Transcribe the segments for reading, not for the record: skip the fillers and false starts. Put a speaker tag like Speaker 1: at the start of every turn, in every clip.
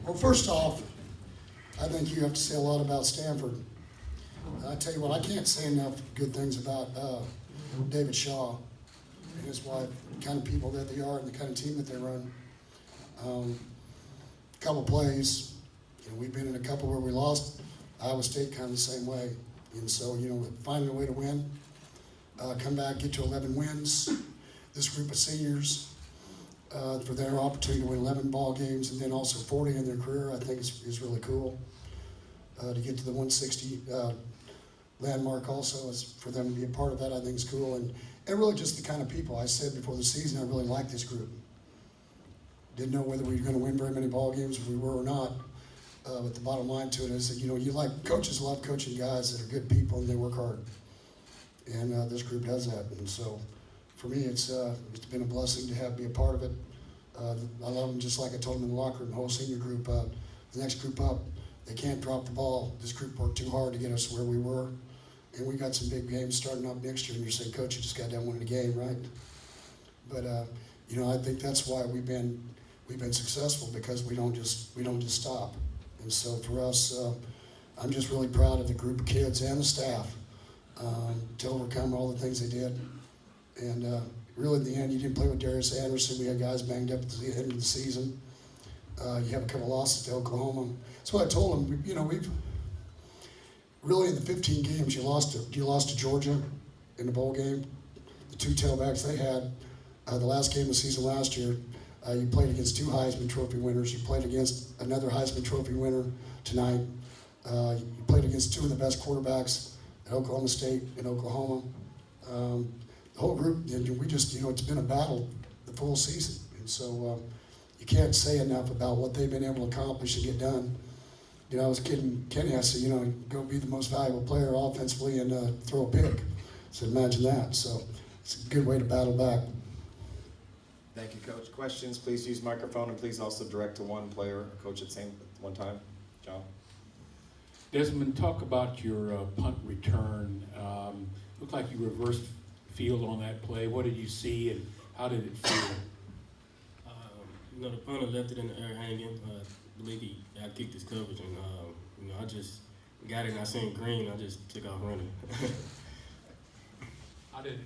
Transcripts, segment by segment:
Speaker 1: Well, first off, I think you have to say a lot about Stanford. I tell you what, I can't say enough good things about David Shaw and his wife, the kind of people that they are and the kind of team that they run. A couple plays, we've been in a couple where we lost. Iowa State kind of the same way. And so, finding a way to win, come back, get to 11 wins. This group of seniors, for their opportunity to win 11 ball games and then also 40 in their career, I think is really cool. To get to the 160 landmark also is for them to be a part of that, I think is cool. And really just the kind of people. I said before the season, I really liked this group. Didn't know whether we were going to win very many ball games, if we were or not. But the bottom line to it is that, coaches love coaching guys that are good people and they work hard. And this group does that. And so for me, it's been a blessing to be a part of it. I love them just like I told them in the locker room, the whole senior group. The next group up, they can't drop the ball. This group worked too hard to get us where we were. And we got some big games starting up next year. And you're saying, Coach, you just got done winning a game, right? But, I think that's why we've been successful, because we don't just stop. And so for us, I'm just really proud of the group of kids and the staff to overcome all the things they did. And really, in the end, you didn't play with Darius Anderson. We had guys banged up at the end of the season. You have a couple losses to Oklahoma. That's what I told them. We've really in the 15 games you lost to Georgia in the bowl game. The two tailbacks they had. The last game of the season last year, you played against two Heisman Trophy winners. You played against another Heisman Trophy winner tonight. You played against two of the best quarterbacks at Oklahoma State and Oklahoma. The whole group, we just, it's been a battle the full season. And so you can't say enough about what they've been able to accomplish and get done. I was kidding Kenny, I said, go be the most valuable player offensively and throw a pick. So imagine that. So it's a good way to battle back.
Speaker 2: Thank you, Coach. Questions, please use microphone, and please also direct to one player or coach at the same one time. John.
Speaker 3: Desmond, talk about your punt return. Looked like you reversed field on that play. What did you see, and how did it feel?
Speaker 4: The punter left it in the air hanging. I believe he kicked his coverage, and I just got it and I seen green. I just took off running.
Speaker 3: How did it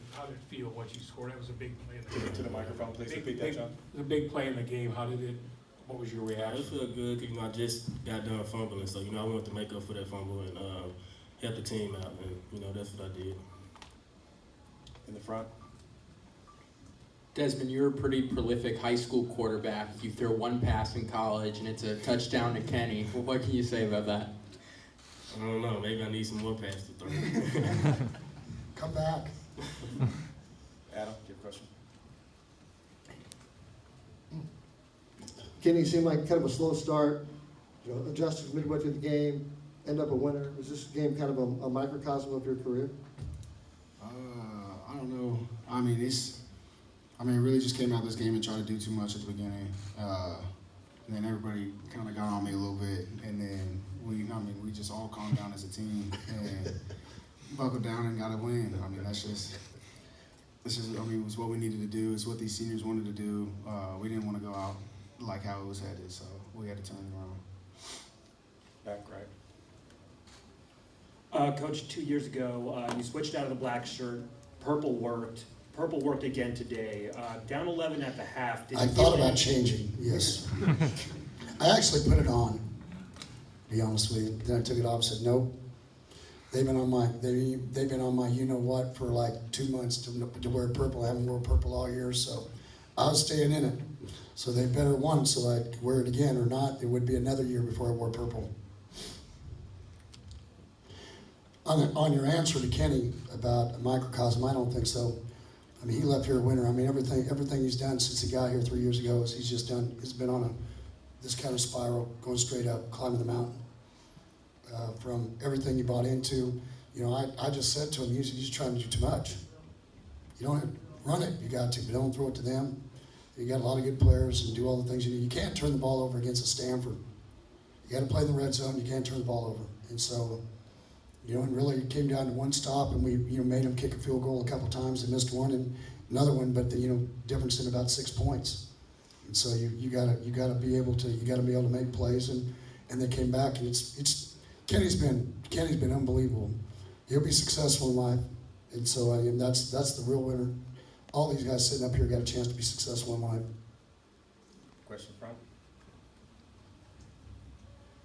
Speaker 3: feel what you scored? That was a big play in the game.
Speaker 2: To the microphone, please repeat that, John.
Speaker 3: It was a big play in the game. What was your reaction?
Speaker 4: It felt good because I just got done fumbling, so I wanted to make up for that fumble and help the team out, and that's what I did.
Speaker 2: In the front.
Speaker 5: Desmond, you're a pretty prolific high school quarterback. You throw one pass in college and it's a touchdown to Kenny. Well, what can you say about that?
Speaker 4: I don't know. Maybe I need some more passes to throw.
Speaker 1: Come back.
Speaker 2: Adam, your question.
Speaker 6: Kenny seemed like kind of a slow start, adjusted midway through the game, end up a winner. Was this game kind of a microcosm of your career?
Speaker 7: I don't know. It really just came out of this game and tried to do too much at the beginning. And then everybody kind of got on me a little bit. And then we just all calmed down as a team and buckled down and got a win. It was what we needed to do. It's what these seniors wanted to do. We didn't want to go out like how it was headed, so we had to turn it around.
Speaker 2: Back right.
Speaker 8: Coach, 2 years ago, you switched out of the black shirt. Purple worked. Purple worked again today. Down 11 at the half.
Speaker 1: I thought about changing, yes. I actually put it on, to be honest with you. Then I took it off and said, nope. They've been on my you-know-what for like 2 months to wear purple. I haven't worn purple all year, so I was staying in it. So they better one, so I could wear it again or not. It would be another year before I wore purple. On your answer to Kenny about a microcosm, I don't think so. He left here a winner. Everything he's done since he got here 3 years ago is he's been on this kind of spiral, going straight up, climbing the mountain. From everything he bought into, I just said to him, he's trying to do too much. You don't run it, you got to, but don't throw it to them. You got a lot of good players and do all the things you need. You can't turn the ball over against a Stanford. You got to play in the red zone. You can't turn the ball over. And so, and really it came down to one stop, and we, made them kick a field goal a couple times. They missed one and another one, but the, difference in about 6 points. And so you gotta be able to make plays, and they came back, and it's Kenny's been unbelievable. He'll be successful in life, and so that's the real winner. All these guys sitting up here got a chance to be successful in life.
Speaker 2: Question front?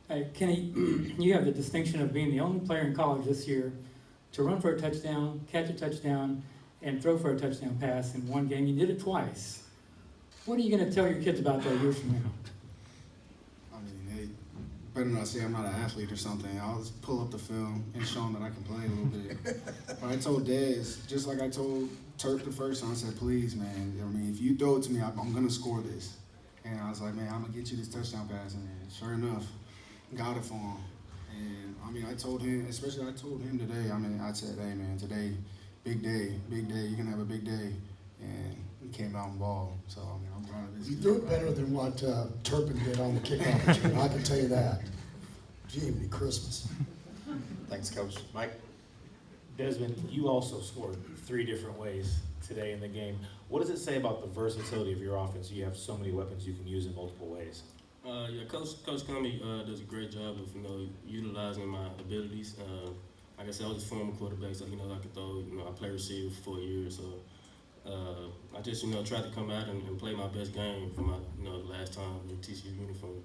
Speaker 9: Hey, Kenny, you have the distinction of being the only player in college this year to run for a touchdown, catch a touchdown, and throw for a touchdown pass in one game. You did it twice. What are you going to tell your kids about that years from now?
Speaker 7: I mean, they better not say I'm not an athlete or something. I'll just pull up the film and show them that I can play a little bit. But I told Dez, just like I told Turk the first time, I said, please, man, I mean, if you throw it to me, I'm going to score this. And I was like, man, I'm going to get you this touchdown pass. And sure enough, got it for him. And, I mean, I told him, especially I told him today, I mean, I said, hey, man, today, big day, you're going to have a big day. And he came out and balled. So, I mean, I'm proud of this.
Speaker 1: You threw it better than what Turpin did on the kickoff return. I can tell you that. Jiminy Christmas.
Speaker 2: Thanks, Coach. Mike?
Speaker 10: Desmond, you also scored 3 different ways today in the game. What does it say about the versatility of your offense? You have so many weapons you can use in multiple ways.
Speaker 4: Yeah, Coach Cummey does a great job of utilizing my abilities. Like I said, I was a former quarterback, so I could throw. I played receiver for 4 years, so I just tried to come out and play my best game for my the last time in TCU uniform.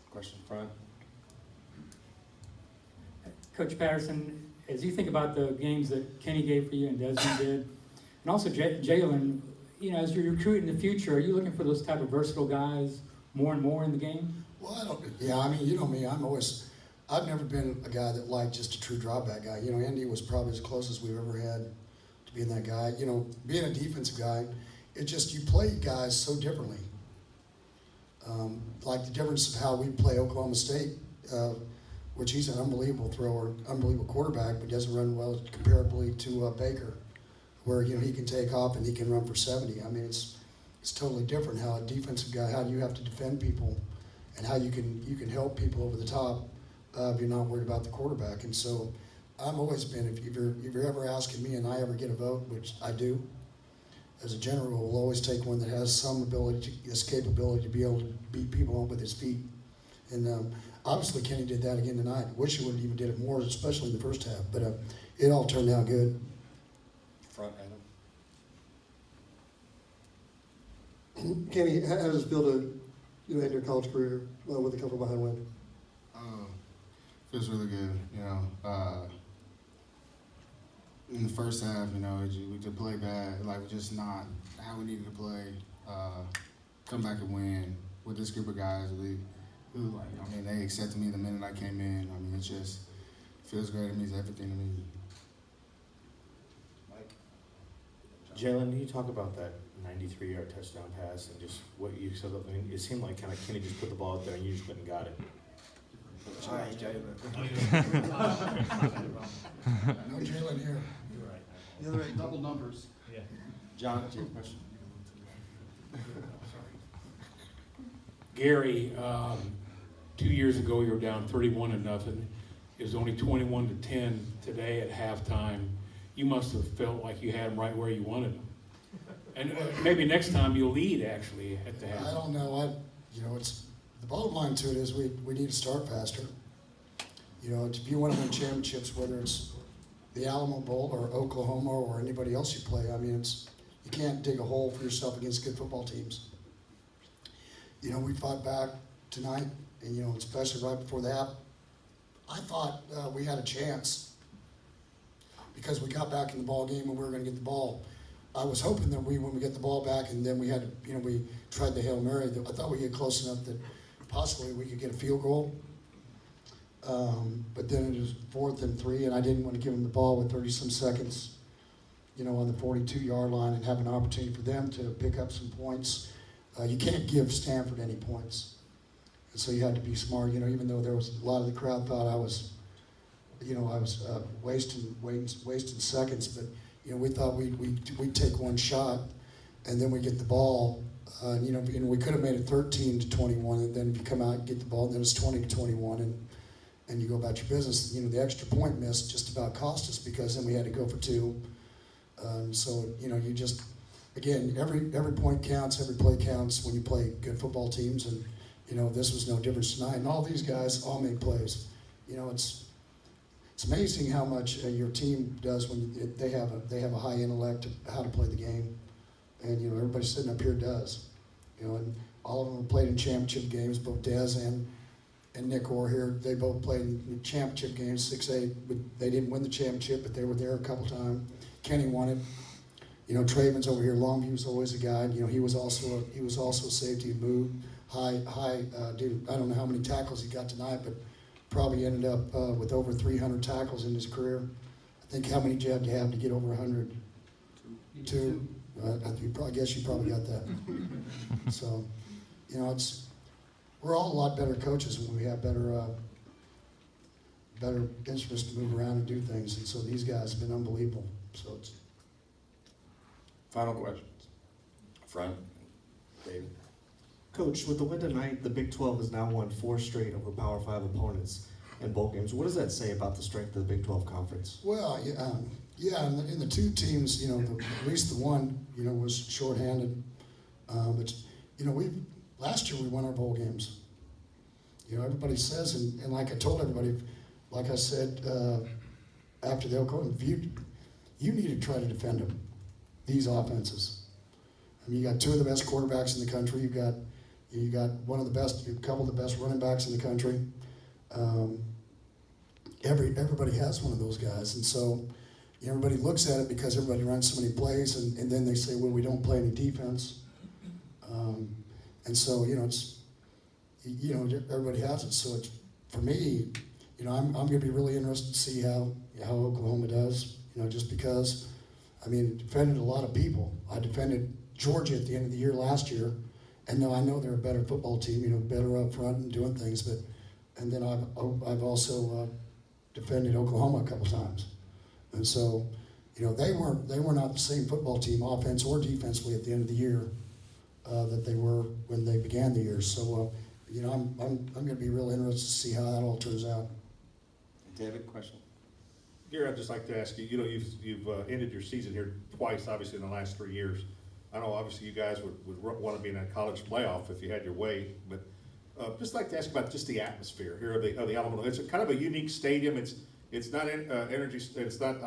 Speaker 2: Question front?
Speaker 9: Coach Patterson, as you think about the games that Kenny gave for you and Desmond did, and also Jalen, as you're recruiting in the future, are you looking for those type of versatile guys more and more in the game?
Speaker 1: Well, I mean, you know me, I've never been a guy that liked just a true dropback guy. Andy was probably as close as we've ever had to being that guy. Being a defensive guy, you play guys so differently. Like the difference of how we play Oklahoma State, which he's an unbelievable thrower, unbelievable quarterback, but doesn't run well comparably to Baker, where he can take off and he can run for 70. I mean, it's totally different how a defensive guy, how you have to defend people, and how you can help people over the top if you're not worried about the quarterback. And so I've always been, if you're ever asking me and I ever get a vote, which I do, as a general, we'll always take one that has some ability, this capability to be able to beat people up with his feet. And obviously Kenny did that again tonight. Wish he would have even did it more, especially in the first half. But it all turned out good.
Speaker 2: Front, Adam.
Speaker 6: Kenny, how does it feel to end your college career with a couple behind win?
Speaker 7: Feels really good, in the first half, we did play bad, like just not how we needed to play. Come back and win with this group of guys who they accepted me the minute I came in. I mean, it just feels great. It means everything to me.
Speaker 2: Mike?
Speaker 10: Jalen, can you talk about that 93-yard touchdown pass and just what you said? I mean, it seemed like kind of Kenny just put the ball out there and you just went and got it.
Speaker 2: All right, Jalen.
Speaker 1: No Jalen here.
Speaker 11: The other double numbers.
Speaker 10: Yeah.
Speaker 2: John, to your question.
Speaker 3: Gary, 2 years ago you were down 31-0. It was only 21-10 today at halftime. You must have felt like you had them right where you wanted them. And maybe next time you'll lead actually at the half.
Speaker 1: I don't know. It's the bottom line to it is we need to start faster. If you want to win championships, whether it's the Alamo Bowl or Oklahoma or anybody else you play, I mean, you can't dig a hole for yourself against good football teams. We fought back tonight, and especially right before that, I thought we had a chance because we got back in the ball game and we were going to get the ball. I was hoping that when we get the ball back and then we had to, we tried the Hail Mary, I thought we get close enough that possibly we could get a field goal. But then it was 4th and 3, and I didn't want to give them the ball with 30-some seconds, on the 42-yard line and have an opportunity for them to pick up some points. You can't give Stanford any points. And so you had to be smart, even though there was a lot of the crowd thought I was wasting seconds, but we thought we'd take one shot, and then we get the ball, and we could have made it 13-21, and then if you come out and get the ball, then it's 20-21, and you go about your business. The extra point miss just about cost us because then we had to go for 2. So you again, every point counts, every play counts when you play good football teams, and you know this was no different tonight. And all these guys all make plays. You know, it's amazing how much your team does when they have a high intellect of how to play the game, and you know everybody sitting up here does. You know, and all of them have played in championship games. Both Dez and Nick Orr here, they both played in championship games, 6-8. But they didn't win the championship, but they were there a couple times. Kenny won it. You know, Traven's over here. Longview's always a guy. You know, he was also a safety move. High dude. I don't know how many tackles he got tonight, but probably ended up with over 300 tackles in his career. I think how many did you have to get over 100? Two. I guess you probably got that. So, you know, we're all a lot better coaches when we have better instruments to move around and do things. And so these guys have been unbelievable. So it's
Speaker 2: Final questions. Front, David.
Speaker 12: Coach, with the win tonight, the Big 12 has now won 4 straight over Power 5 opponents in bowl games. What does that say about the strength of the Big 12 conference?
Speaker 1: well, yeah. In the two teams, you know, at least the one, you know, was shorthanded. But you know, last year we won our bowl games. You know, everybody says, and like I told everybody, like I said after the Oklahoma, you need to try to defend them, these offenses. I mean, you got 2 of the best quarterbacks in the country. You got one of the best, a couple of the best running backs in the country. Everybody has one of those guys, and so you know, everybody looks at it because everybody runs so many plays, and then they say, well, we don't play any defense. And so you know, everybody has it. So it's, for me, you know, I'm going to be really interested to see how Oklahoma does. You know, just because, I mean, defended a lot of people. I defended Georgia at the end of the year last year, and I know they're a better football team. You know, better up front and doing things. And then I've also defended Oklahoma a couple times, and so you know they were not the same football team, offense or defensively, at the end of the year that they were when they began the year. So you know, I'm going to be real interested to see how that all turns out.
Speaker 2: David, question.
Speaker 13: Gary, I'd just like to ask you, you know, you've ended your season here twice, obviously, in the last 3 years. I know, obviously, you guys would want to be in a college playoff if you had your way, but just like to ask about just the atmosphere here of the Alamo Bowl. It's kind of a unique stadium. It's not energy. It's not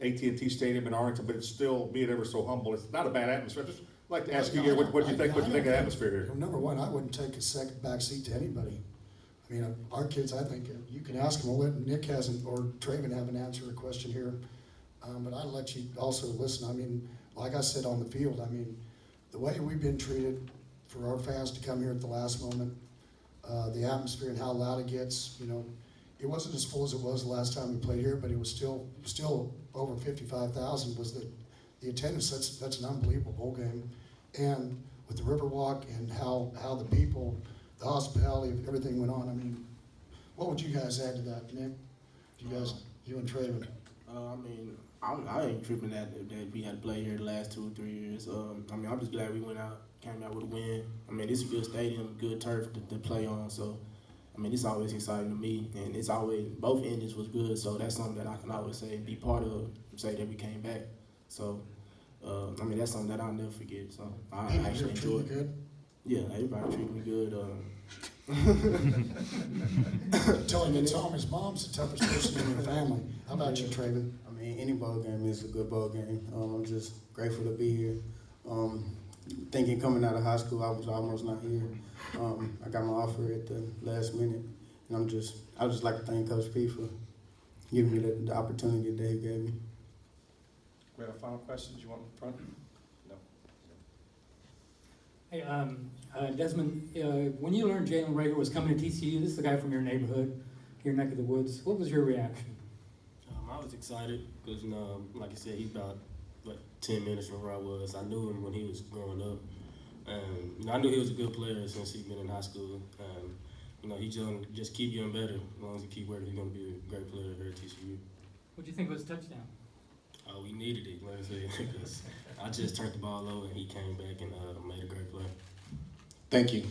Speaker 13: AT&T Stadium in Arlington, but it's still, be it ever so humble, it's not a bad atmosphere. Just like to ask you here, what you think? What you think of the atmosphere here?
Speaker 1: Well, number one, I wouldn't take a second back seat to anybody. I mean, our kids, I think, you can ask them. I'll let Nick or Traven have an answer a question here. But I'd let you also listen. I mean, like I said on the field, I mean, the way we've been treated for our fans to come here at the last moment, the atmosphere and how loud it gets, you know, it wasn't as full as it was the last time we played here, but it was still over 55,000 was the attendance. That's an unbelievable bowl game. And with the Riverwalk and how the people, the hospitality, everything went on. I mean, what would you guys add to that, Nick? You and Traven?
Speaker 4: I mean, I ain't tripping that we had to play here the last 2 or 3 years. I mean, I'm just glad we came out with a win. I mean, it's a good stadium, good turf to play on. So, I mean, it's always exciting to me, and it's always, both endings was good. So that's something that I can always say, be part of, say that we came back. So, I mean, that's something that I'll never forget. So I actually enjoy it.
Speaker 1: Good?
Speaker 4: Yeah, everybody treated me good.
Speaker 1: Tell him his mom's the toughest person in your family. How about you, Traven?
Speaker 14: I mean, any bowl game is a good bowl game. I'm just grateful to be here. Thinking coming out of high school, I was almost not here. I got my offer at the last minute, and I just like to thank Coach P for giving me the opportunity that he gave me.
Speaker 2: We have a final question. Do you want in front? No.
Speaker 9: Hey, Desmond, when you learned Jalen Rager was coming to TCU, this is the guy from your neighborhood, your neck of the woods. What was your reaction?
Speaker 4: I was excited because, you know, like I said, he's about 10 minutes from where I was. I knew him when he was growing up. And, you know, I knew he was a good player since he'd been in high school. And, you know, he's going to just keep getting better. As long as he keep working, he's going to be a great player here at TCU.
Speaker 9: What do you think of his touchdown?
Speaker 4: We needed it, like I said, because I just turned the ball over and he came back and made a great play.
Speaker 2: Thank you.